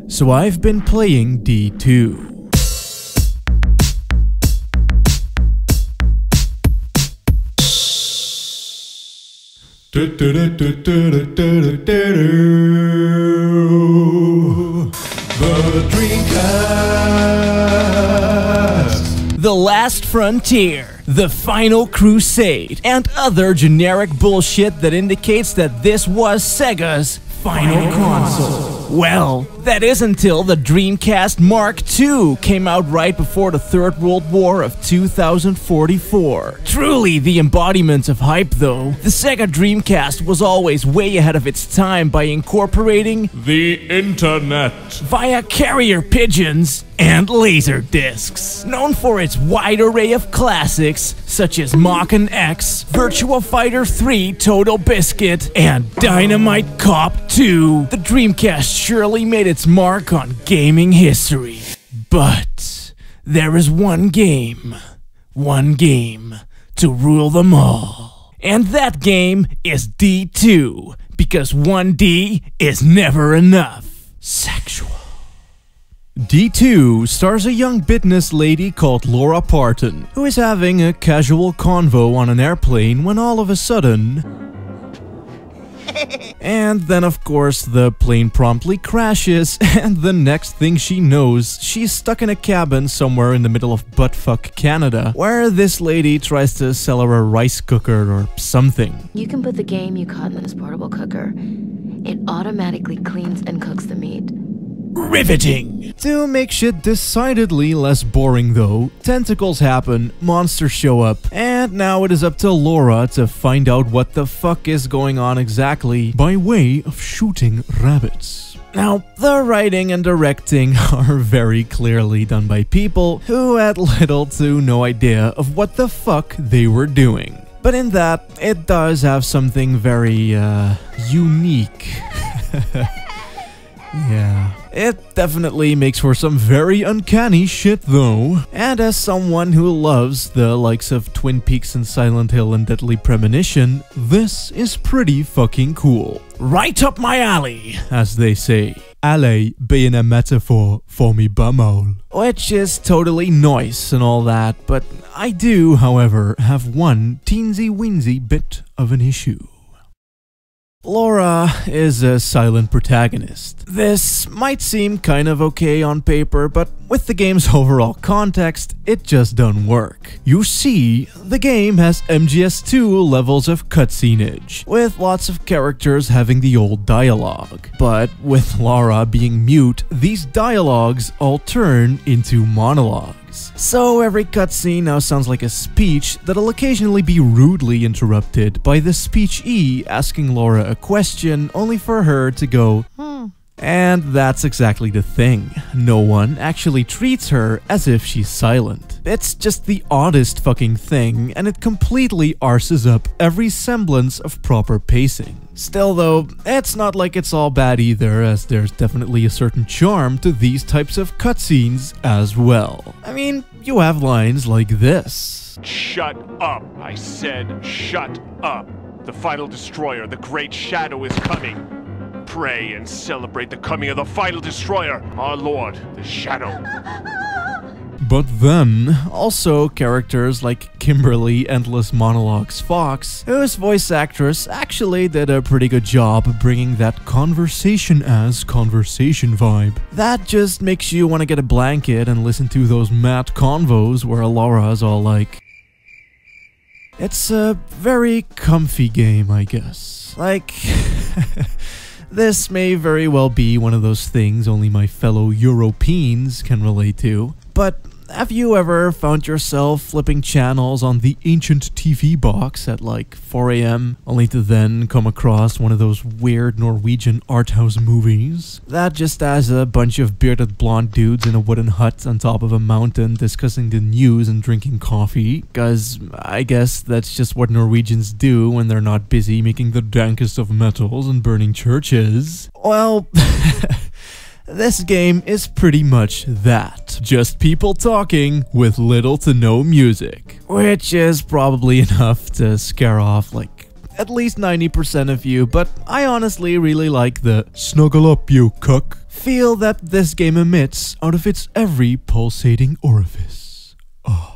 So I've been playing D2. The Dreamcast, The Last Frontier, The Final Crusade, and other generic bullshit that indicates that this was Sega's final console. Well, that is until the Dreamcast Mark II came out right before the Third World War of 2044. Truly the embodiment of hype though, the Sega Dreamcast was always way ahead of its time by incorporating the internet via carrier pigeons and laser discs. Known for its wide array of classics such as Mach-N X, Virtua Fighter 3 Total Biscuit, and Dynamite Cop 2, the Dreamcast surely made its mark on gaming history. But there is one game to rule them all. And that game is D2, because 1D is never enough. Sexual. D2 stars a young business lady called Lara Parton, who is having a casual convo on an airplane when all of a sudden... And then of course the plane promptly crashes, and the next thing she knows, she's stuck in a cabin somewhere in the middle of buttfuck Canada, where this lady tries to sell her a rice cooker or something. You can put the game you caught in this portable cooker. It automatically cleans and cooks the meat. Riveting! To make shit decidedly less boring though, tentacles happen, monsters show up, and now it is up to Lara to find out what the fuck is going on exactly by way of shooting rabbits. Now, the writing and directing are very clearly done by people who had little to no idea of what the fuck they were doing. But in that, it does have something very, unique. Yeah. It definitely makes for some very uncanny shit though. And as someone who loves the likes of Twin Peaks and Silent Hill and Deadly Premonition, this is pretty fucking cool. Right up my alley, as they say. Alley being a metaphor for me bumhole. Which is totally nice and all that, but I do, however, have one teensy-weensy bit of an issue. Lara is a silent protagonist. This might seem kind of okay on paper, but with the game's overall context, it just don't work. You see, the game has MGS2 levels of cutscenage, with lots of characters having the old dialogue. But with Lara being mute, these dialogues all turn into monologues. So every cutscene now sounds like a speech that'll occasionally be rudely interrupted by the speech-y asking Lara a question only for her to go, And that's exactly the thing. No one actually treats her as if she's silent. It's just the oddest fucking thing, and it completely arses up every semblance of proper pacing. Still though, it's not like it's all bad either, as there's definitely a certain charm to these types of cutscenes as well. I mean, you have lines like this. Shut up! I said shut up! The final destroyer, the great shadow is coming. Pray and celebrate the coming of the final destroyer, our lord, the shadow. But then, also characters like Kimberly Endless Monologues Fox, whose voice actress actually did a pretty good job bringing that conversation vibe. That just makes you want to get a blanket and listen to those mad convos where Lara's all like... It's a very comfy game, I guess. Like... This may very well be one of those things only my fellow Europeans can relate to, but have you ever found yourself flipping channels on the ancient TV box at like 4 AM, only to then come across one of those weird Norwegian art house movies that just has a bunch of bearded blonde dudes in a wooden hut on top of a mountain discussing the news and drinking coffee? Cause I guess that's just what Norwegians do when they're not busy making the dankest of metals and burning churches. Well... This game is pretty much that. Just people talking with little to no music. Which is probably enough to scare off like at least 90% of you, but I honestly really like the "snuggle up, you cuck" feel that this game emits out of its every pulsating orifice. Oh.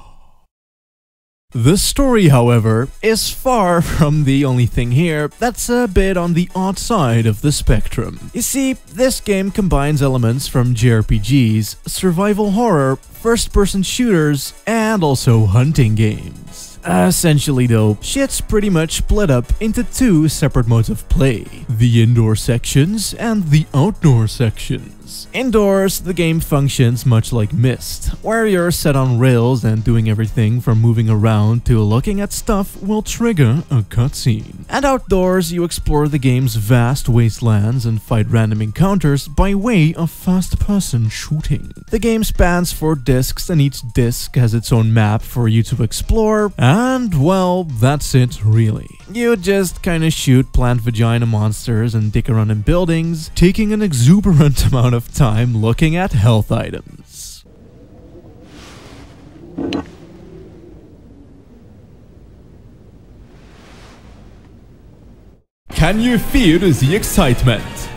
The story, however, is far from the only thing here that's a bit on the odd side of the spectrum. You see, this game combines elements from JRPGs, survival horror, first-person shooters, and also hunting games. Essentially though, shit's pretty much split up into two separate modes of play: the indoor sections and the outdoor sections. Indoors, the game functions much like Myst, where you're set on rails and doing everything from moving around to looking at stuff will trigger a cutscene. And outdoors, you explore the game's vast wastelands and fight random encounters by way of first-person shooting. The game spans 4 discs, and each disc has its own map for you to explore, and well, that's it really. You just kinda shoot plant vagina monsters and dick around in buildings, taking an exuberant amount of time looking at health items. Can you feel the excitement?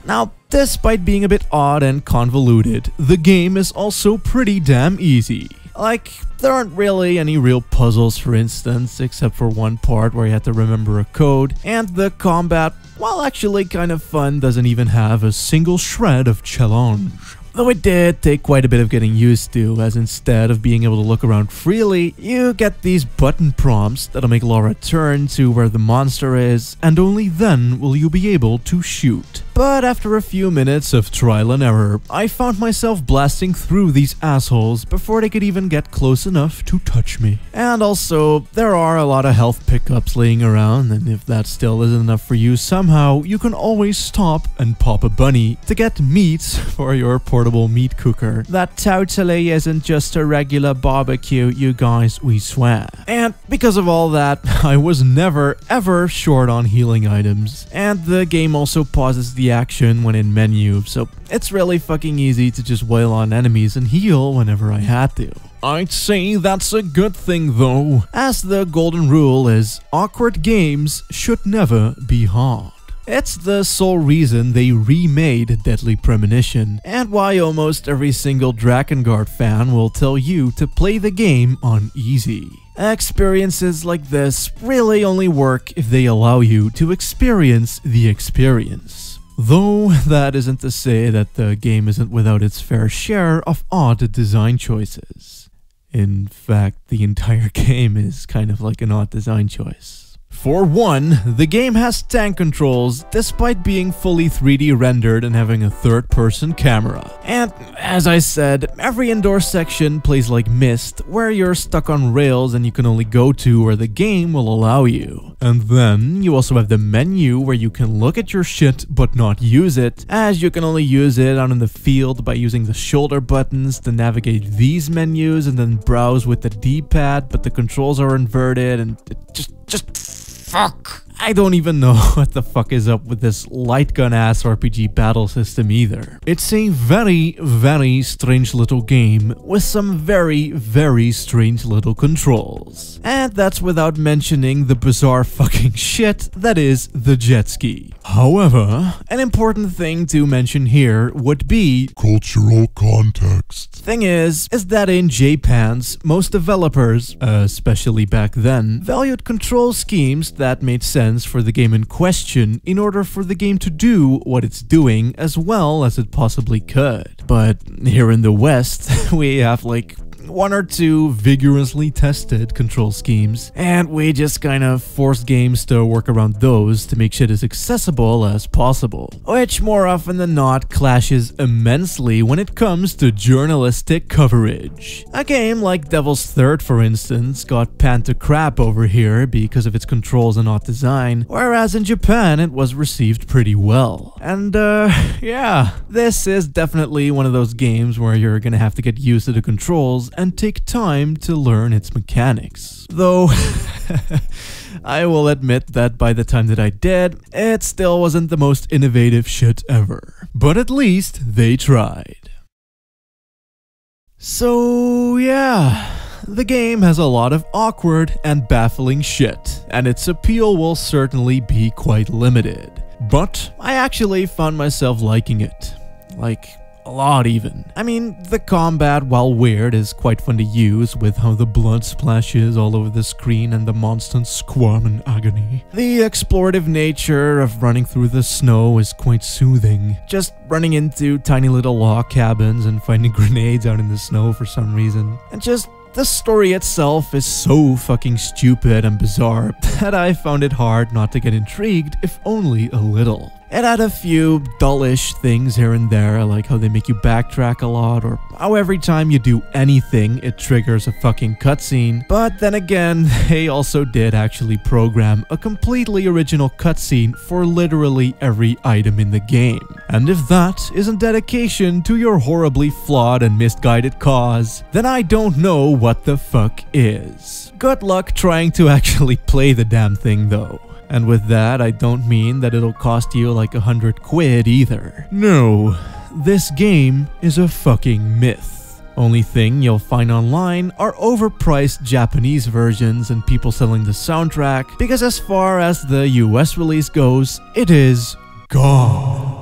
Now, despite being a bit odd and convoluted, the game is also pretty damn easy. Like, there aren't really any real puzzles, for instance, except for one part where you have to remember a code, and the combat, while actually kind of fun, doesn't even have a single shred of challenge. Though it did take quite a bit of getting used to, as instead of being able to look around freely, you get these button prompts that'll make Lara turn to where the monster is, and only then will you be able to shoot. But after a few minutes of trial and error, I found myself blasting through these assholes before they could even get close enough to touch me. And also, there are a lot of health pickups laying around, and if that still isn't enough for you somehow, you can always stop and pop a bunny to get meat for your portable meat cooker. That totally isn't just a regular barbecue, you guys, we swear. And because of all that, I was never ever short on healing items. And the game also pauses the action when in menu, so it's really fucking easy to just wail on enemies and heal whenever I had to. I'd say that's a good thing though, as the golden rule is awkward games should never be hard. It's the sole reason they remade Deadly Premonition, and why almost every single Drakengard fan will tell you to play the game on easy. Experiences like this really only work if they allow you to experience the experience. Though that isn't to say that the game isn't without its fair share of odd design choices. In fact, the entire game is kind of like an odd design choice. For one, the game has tank controls despite being fully 3D rendered and having a third-person camera. And as I said, every indoor section plays like Myst, where you're stuck on rails and you can only go to where the game will allow you. And then you also have the menu where you can look at your shit but not use it, as you can only use it out in the field by using the shoulder buttons to navigate these menus and then browse with the D-pad, but the controls are inverted and it just fuck. I don't even know what the fuck is up with this light gun ass RPG battle system either. It's a very, very strange little game with some very, very strange little controls. And that's without mentioning the bizarre fucking shit that is the jet ski. However, an important thing to mention here would be cultural context. Thing is that in Japans, most developers, especially back then, valued control schemes that made sense for the game in question in order for the game to do what it's doing as well as it possibly could. But here in the West, we have like 1 or 2 vigorously tested control schemes, and we just kind of forced games to work around those to make shit as accessible as possible, which more often than not clashes immensely when it comes to journalistic coverage. A game like Devil's Third, for instance, got panned to crap over here because of its controls and art design, whereas in Japan it was received pretty well. And yeah, this is definitely one of those games where you're gonna have to get used to the controls and take time to learn its mechanics. Though, I will admit that by the time that I did, it still wasn't the most innovative shit ever. But at least they tried. So yeah, the game has a lot of awkward and baffling shit, and its appeal will certainly be quite limited. But I actually found myself liking it. Like, a lot even. I mean, the combat, while weird, is quite fun to use with how the blood splashes all over the screen and the monsters squirm in agony. The explorative nature of running through the snow is quite soothing. Just running into tiny little log cabins and finding grenades out in the snow for some reason. And just the story itself is so fucking stupid and bizarre that I found it hard not to get intrigued, if only a little. It had a few dullish things here and there, like how they make you backtrack a lot, or how every time you do anything, it triggers a fucking cutscene. But then again, they also did actually program a completely original cutscene for literally every item in the game. And if that isn't dedication to your horribly flawed and misguided cause, then I don't know what the fuck is. Good luck trying to actually play the damn thing though. And with that, I don't mean that it'll cost you like 100 quid either. No, this game is a fucking myth. Only thing you'll find online are overpriced Japanese versions and people selling the soundtrack, because as far as the US release goes, it is gone.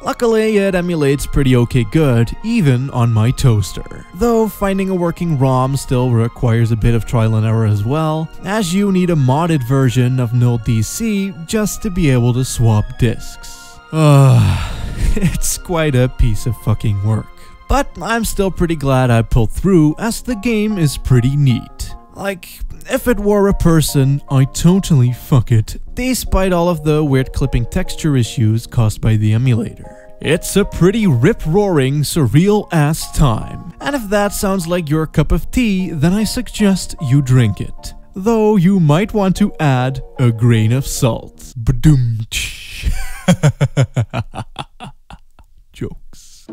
Luckily, it emulates pretty okay good, even on my toaster. Though finding a working ROM still requires a bit of trial and error as well, as you need a modded version of null DC just to be able to swap discs. It's quite a piece of fucking work. But I'm still pretty glad I pulled through, as the game is pretty neat. Like, if it were a person, I'd totally fuck it, despite all of the weird clipping texture issues caused by the emulator. It's a pretty rip-roaring, surreal-ass time. And if that sounds like your cup of tea, then I suggest you drink it. Though you might want to add a grain of salt. Ba-doom-tsh. Jokes.